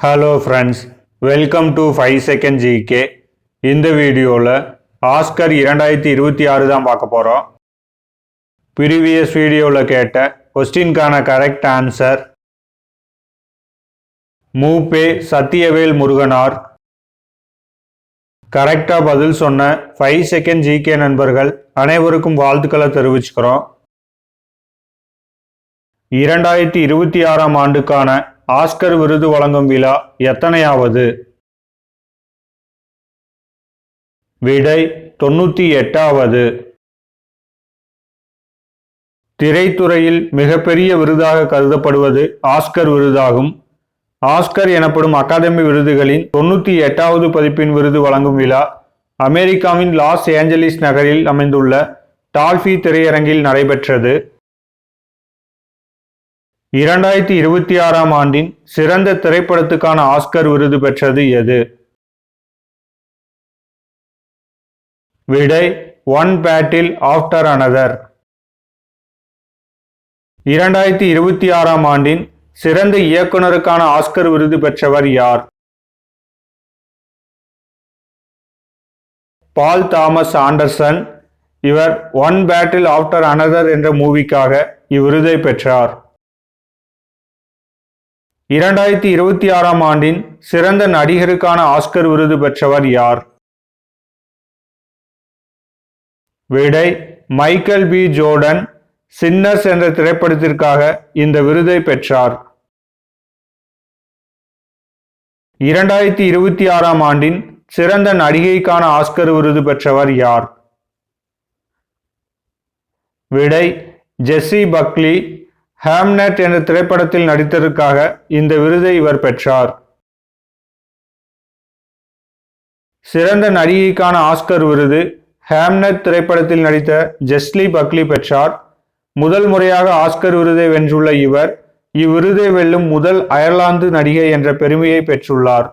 Hello friends, welcome to 5 second GK. இந்த வீடியோவில் Oscar 2026 தான் பார்க்க போகிறோம். ப்ரீவியஸ் வீடியோவில் கேட்ட கொஸ்டின்கான கரெக்ட் ஆன்சர் மூப்பே சத்தியவேல் முருகனார். கரெக்டாக பதில் சொன்ன 5 செகண்ட் ஜிகே நண்பர்கள் அனைவருக்கும் வாழ்த்துக்களை தெரிவிச்சுக்கிறோம். 2026 ஆண்டுக்கான ஆஸ்கர் விருது வழங்கும் விழா எத்தனையாவது? விடை 98வது. திரைத்துறையில் மிகப்பெரிய விருதாக கருதப்படுவது ஆஸ்கர் விருதாகும். ஆஸ்கர் எனப்படும் அகாதமி விருதுகளின் 98வது பதிப்பின் விருது வழங்கும் விழா அமெரிக்காவின் லாஸ் ஏஞ்சலிஸ் நகரில் அமைந்துள்ள டால்பி திரையரங்கில் நடைபெற்றது. 2026 ஆண்டின் சிறந்த திரைப்படத்துக்கான ஆஸ்கர் விருது பெற்றது எது? விடை ஒன் பேட்டில் ஆஃப்டர் அனதர். 2026 ஆண்டின் சிறந்த இயக்குனருக்கான ஆஸ்கர் விருது பெற்றவர் யார்? Paul Thomas Anderson. இவர் ஒன் பேட்டில் ஆஃப்டர் அனதர் என்ற மூவிக்காக இவ்விருதை பெற்றார். 2026 ஆண்டின் சிறந்த நடிகருக்கான ஆஸ்கர் விருது பெற்றவர் யார்? விடை மைக்கேல் பி ஜோர்டன். சின்னர்ஸ் என்ற திரைப்படத்திற்காக இந்த விருதை பெற்றார். 2026 ஆண்டின் சிறந்த நடிகைக்கான ஆஸ்கர் விருது பெற்றவர் யார்? விடை ஜெஸ்ஸி பக்லி. ஹாம்னெட் என்ற திரைப்படத்தில் நடித்ததற்காக இந்த விருதை இவர் பெற்றார். சிறந்த நடிகைக்கான ஆஸ்கர் விருது ஹாம்னெட் திரைப்படத்தில் நடித்த ஜெஸ்ஸி பக்லி பெற்றார். முதல் முறையாக ஆஸ்கர் விருதை வென்றுள்ள இவர் இவ்விருதை வெல்லும் முதல் அயர்லாந்து நடிகை என்ற பெருமையை பெற்றுள்ளார்.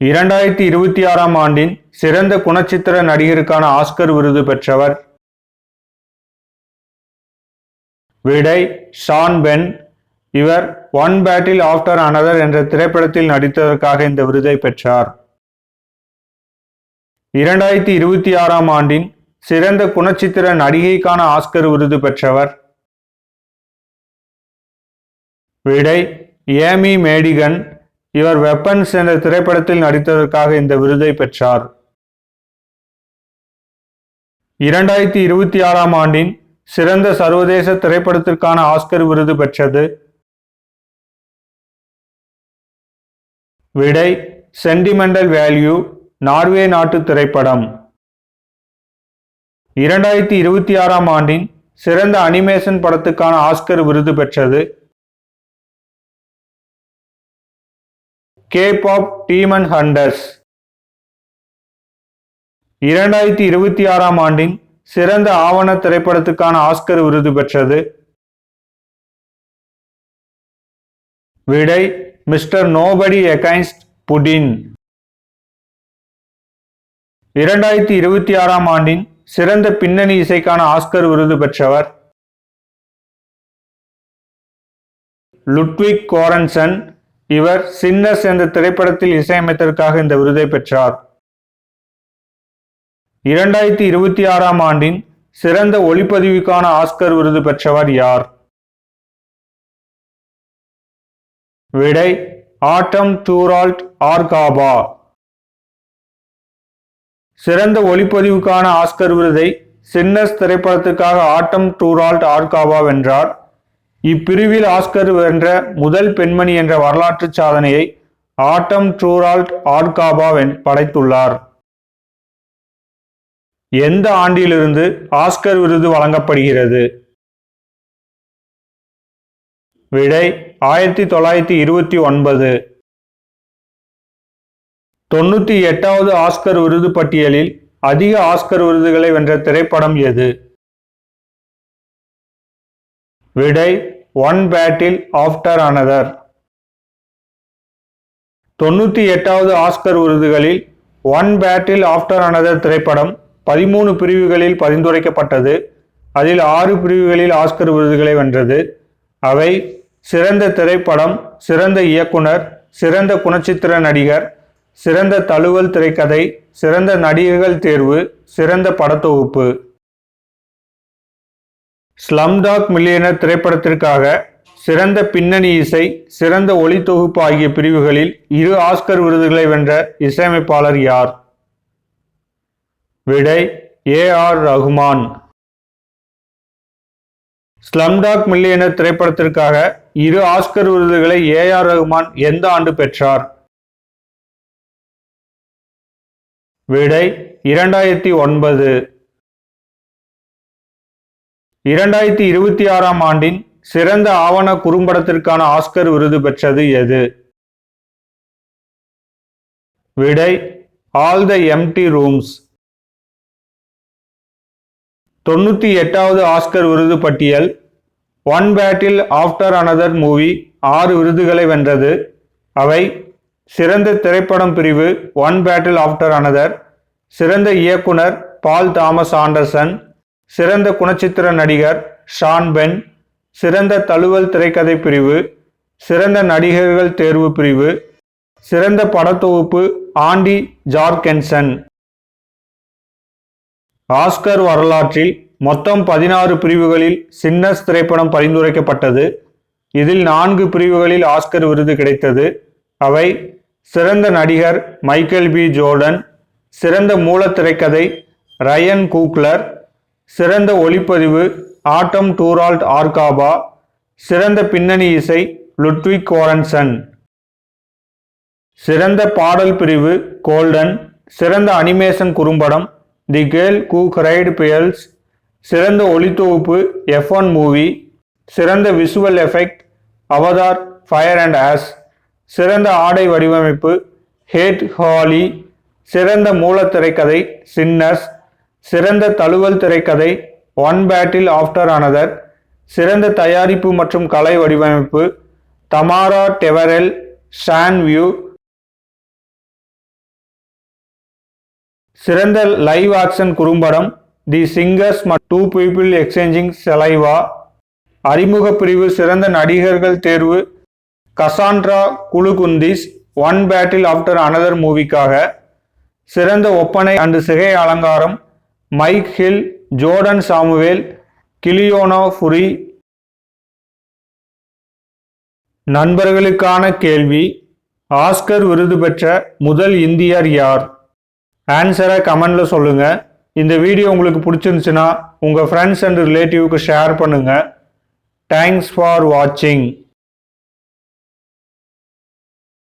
2026 ஆண்டின் சிறந்த குணச்சித்திர நடிகருக்கான ஆஸ்கர் விருது பெற்றவர்? விடை ஷான் பென். இவர் ஒன் பேட்டில் ஆஃப்டர் அனதர் என்ற திரைப்படத்தில் நடித்ததற்காக இந்த விருதை பெற்றார். 2026 ஆண்டின் சிறந்த குணச்சித்திர நடிகைக்கான ஆஸ்கர் விருது பெற்றவர்? விடை ஏமி மேடிகன். இவர் வெப்பன்ஸ் என்ற திரைப்படத்தில் நடித்ததற்காக இந்த விருதை பெற்றார். 2026 ஆண்டின் சிறந்த சர்வதேச திரைப்படத்திற்கான ஆஸ்கர் விருது பெற்றது? விடை சென்டிமெண்டல் வேல்யூ. நார்வே நாட்டு திரைப்படம். 2026 ஆண்டின் சிறந்த அனிமேஷன் படத்துக்கான ஆஸ்கர் விருது பெற்றது? Kebab demon hunters. 2026 ஆண்டின் சிறந்த ஆவண திரைப்படத்துக்கான ஆஸ்கர் விருது பெற்றது? விடை மிஸ்டர் நோபடி எகைன்ஸ்ட் புடின். 2026 ஆண்டின் சிறந்த பின்னணி இசைக்கான ஆஸ்கர் விருது பெற்றவர்? லுட்விக் கோரன்சன். இவர் சின்னர்ஸ் என்ற திரைப்படத்தில் இசையமைத்ததற்காக இந்த விருதை பெற்றார். 2026 ஆண்டின் சிறந்த ஒளிப்பதிவுக்கான ஆஸ்கர் விருது பெற்றவர் யார்? விடை ஆட்டம் டூரால்ட் ஆர்காபா. சிறந்த ஒளிப்பதிவுக்கான ஆஸ்கர் விருதை சின்னர்ஸ் திரைப்படத்துக்காக ஆட்டம் டூரால்ட் ஆர்காபா வென்றார். இப்பிரிவில் ஆஸ்கர் வென்ற முதல் பெண்மணி என்ற வரலாற்று சாதனையை ஆட்டம் டூரால்ட் ஆர்காபா படைத்துள்ளார். எந்த ஆண்டிலிருந்து ஆஸ்கர் விருது வழங்கப்படுகிறது? விடை 1929. 98வது ஆஸ்கர் விருது பட்டியலில் அதிக ஆஸ்கர் விருதுகளை வென்ற திரைப்படம் எது? விடை ஒன் பேட்டில் ஆஃப்டர் அனதர். 98வது ஆஸ்கர் விருதுகளில் ஒன் பேட்டில் ஆஃப்டர் அனதர் திரைப்படம் 13 பிரிவுகளில் பரிந்துரைக்கப்பட்டது. அதில் 6 பிரிவுகளில் ஆஸ்கர் விருதுகளை வென்றது. அவை சிறந்த திரைப்படம், சிறந்த இயக்குனர், சிறந்த குணச்சித்திர நடிகர், சிறந்த தழுவல் திரைக்கதை, சிறந்த நடிகர்கள் தேர்வு, சிறந்த படத்தொகுப்பு. ஸ்லம்டாக் மில்லியனர் திரைப்படத்திற்காக சிறந்த பின்னணி இசை, சிறந்த ஒளித்தொகுப்பு ஆகிய பிரிவுகளில் 2 ஆஸ்கர் விருதுகளை வென்ற இசையமைப்பாளர் யார்? விடை ஏ.ஆர். ரஹ்மான். ஸ்லம்டாக் மில்லியனர் திரைப்படத்திற்காக 2 ஆஸ்கர் விருதுகளை ஏ.ஆர். ரஹ்மான் எந்த ஆண்டு பெற்றார்? விடை 2009. 2026ஆம் ஆண்டின் சிறந்த ஆவண குறும்படத்திற்கான ஆஸ்கர் விருது பெற்றது எது? விடை ஆல் த எம்ப்டி ரூம்ஸ். 98வது ஆஸ்கர் விருது பட்டியல் one battle after another movie 6 விருதுகளை வென்றது. அவை: சிறந்த திரைப்படம் பிரிவு ஒன் பேட்டில் ஆஃப்டர் அனதர், சிறந்த இயக்குனர் பால் தாமஸ் ஆண்டர்சன், சிறந்த குணச்சித்திர நடிகர் ஷான் பென், சிறந்த தழுவல் திரைக்கதை பிரிவு, சிறந்த நடிகர்கள் தேர்வு பிரிவு, சிறந்த படத்தொகுப்பு ஆண்டி ஜார்கென்சன். ஆஸ்கர் வரலாற்றில் மொத்தம் 16 பிரிவுகளில் சின்னர்ஸ் திரைப்படம் பரிந்துரைக்கப்பட்டது. இதில் 4 பிரிவுகளில் ஆஸ்கர் விருது கிடைத்தது. அவை: சிறந்த நடிகர் மைக்கேல் பி. ஜோர்டன், சிறந்த மூல திரைக்கதை ரயன் கூக்லர், சிறந்த ஒளிப்பதிவு ஆட்டம் டூரால்ட் ஆர்காபா, சிறந்த பின்னணி இசை லுட்விக் கோரன்சன். சிறந்த பாடல் பிரிவு கோல்டன், சிறந்த அனிமேஷன் குறும்படம் the girl who cried pearls, சிறந்த ஒளித்தொகுப்பு F1 மூவி, சிறந்த visual effect Avatar fire and ash, சிறந்த ஆடை வடிவமைப்பு ஹேட் ஹாலி, சிறந்த மூல திரைக்கதை சின்னர்ஸ், சிறந்த தழுவல் திரைக்கதை ஒன் பேட்டில் ஆஃப்டர் அனதர், சிறந்த தயாரிப்பு மற்றும் கலை வடிவமைப்பு தமாரா டெவரெல் ஷான் வியூ, சிறந்த லைவ் ஆக்ஷன் குறும்படம் the singers two people exchanging saliva. அறிமுக பிரிவு சிறந்த நடிகர்கள் தேர்வு Cassandra Kulukundis one battle after another மூவிக்காக, சிறந்த ஒப்பனை அண்டு சிகை அலங்காரம் Mike Hill, Jordan Samuel, Cliona Furey. நண்பர்களுக்கான கேள்வி: ஆஸ்கர் விருது பெற்ற முதல் இந்தியர் யார்? ஆன்சரை கமெண்ட்ல சொல்லுங்க. இந்த வீடியோ உங்களுக்கு பிடிச்சிருந்துச்சுன்னா உங்க ஃப்ரெண்ட்ஸ் அண்ட் ரிலேட்டிவ்க்கு ஷேர் பண்ணுங்க. தேங்க்ஸ் ஃபார் வாட்சிங்.